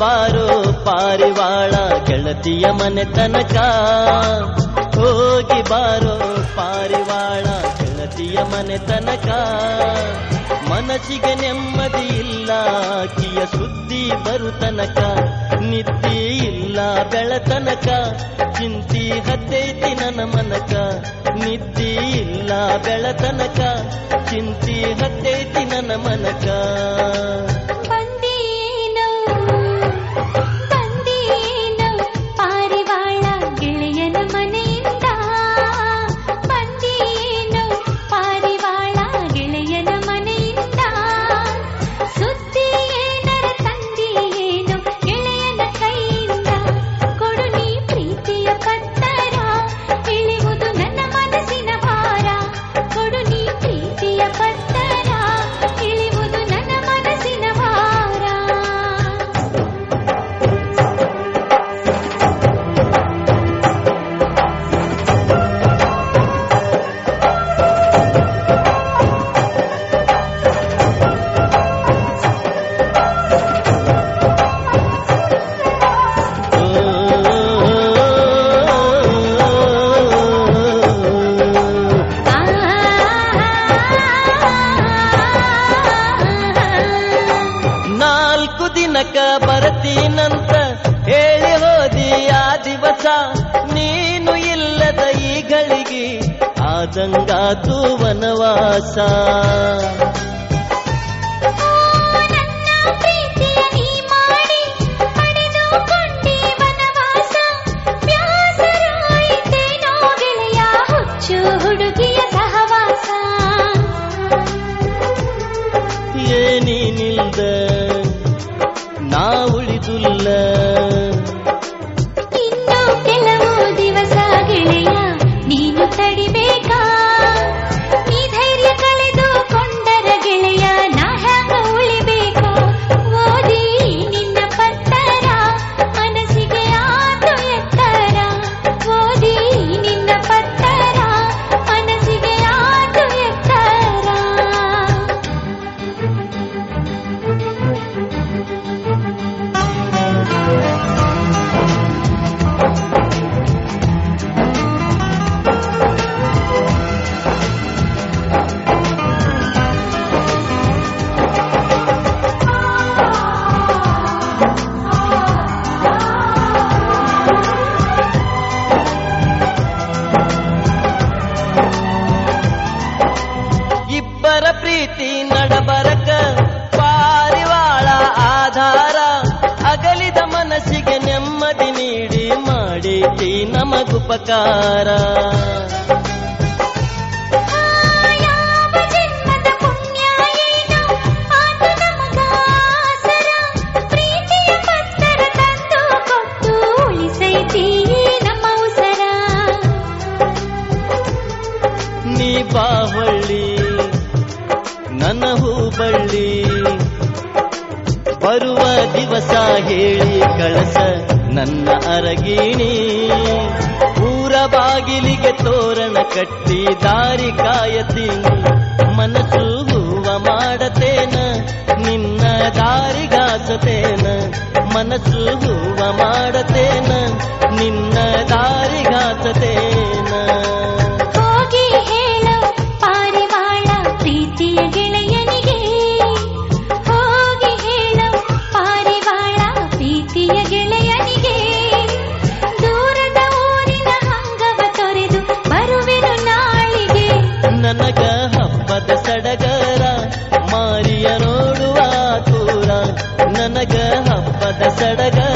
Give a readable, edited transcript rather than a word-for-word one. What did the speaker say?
ಬಾರೋ ಪಾರಿವಾಳ ಗೆಳತಿಯ ಮನೆ ತನಕ, ಹೋಗಿ ಬಾರೋ ಪಾರಿವಾಳ ಗೆಳತಿಯ ಮನೆ ತನಕ. ಮನಸ್ಸಿಗೆ ನೆಮ್ಮದಿ ಇಲ್ಲ ಆಕಿಯ ಸುದ್ದಿ ಬರುತನಕ, ನಿದ್ದೆ ಇಲ್ಲ ಬೆಳತನಕ, ಚಿಂತಿ ಹತ್ತೈತಿ ನನ್ನ ಮನಕ. ನಿದ್ದೆ ಇಲ್ಲ ಬೆಳತನಕ, ಚಿಂತಿ ಹತ್ತೈತಿ ನನ್ನ ಮನಕ. ಬರ್ತೀನಂತ ಹೇಳಿ ಹೋದಿ ಆ ದಿವಸ, ನೀನು ಇಲ್ಲದ ಈ ಗಳಿಗೆ ಆದಂಗಾತು ವನವಾಸ. ಹುಡುಗಿಯ ಸಹವಾಸ ಏನಿಲ್ದ ನಾ ಉಳಿದುಲ್ಲ. ಇನ್ನು ಕೆಲವು ದಿವಸ ಗೆಳೆಯ ನೀನು ತಡಿಬೇಕಾ, ನೀ ಧೈರ್ಯ ಕಳೆದುಕೊಂಡರ ಗೆಳೆಯ ನಾ ಹ್ಯಾಂಗ ಉಳಿಬೇಕಾ. ಓದಿ ನಿನ್ನ ಪತ್ತರ ಮನಸ್ಸಿಗೆ ಆತು ಎತ್ತರ, ಓದಿ ನಿನ್ನ ಪತ್ತರ ಮನಸ್ಸಿಗೆ ಆತು ಎತ್ತರ. ಇಬ್ಬರ ಪ್ರೀತಿ ನಡಬರಕ ಪಾರಿವಾಳ ಆಧಾರ, ಅಗಲಿದ ಮನಸ್ಸಿಗೆ ನೆಮ್ಮದಿ ನೀಡಿ ಮಾಡೈತಿ ನಮಗುಪಕಾರ. ನೀ ಬಾವಳ್ಳಿ ನನ್ನ ಹೂಬಳ್ಳಿ, ಬರುವ ದಿವಸ ಹೇಳಿ ಕಳಸ ನನ್ನ ಅರಗಿಣಿ. ಊರ ಬಾಗಿಲಿಗೆ ತೋರಣ ಕಟ್ಟಿ ದಾರಿ ಕಾಯತೀನಿ, ಮನಸ್ಸು ಹೂವ ಮಾಡತೇನ ನಿನ್ನ ದಾರಿಗಾಸತೇನ. ಮನಸ್ಸು ಹೂವ ಮಾಡತೇನ ನಿನ್ನ ದಾರಿಗಾಸತೇನ. ಹೋಗಿ ಹೇಳು ಪಾರಿವಾಳ ಪ್ರೀತಿಯ ಗೆಳೆಯನಿಗೆ, ಹೋಗಿ ಹೇಳು ಪಾರಿವಾಳ ಪ್ರೀತಿಯ ಗೆಳೆಯನಿಗೆ. ದೂರದ ಊರಿನ ಹಂಗವ ತೊರೆದು ಬರುವೆನು ನಾಳಿಗೆ, ನನಗ ಹಬ್ಬದ ಸಡಗರ ಮಾರಿಯ ನೋಡುವ ತೂರ. ನನಗ ಹಬ್ಬದ ಸಡಗರ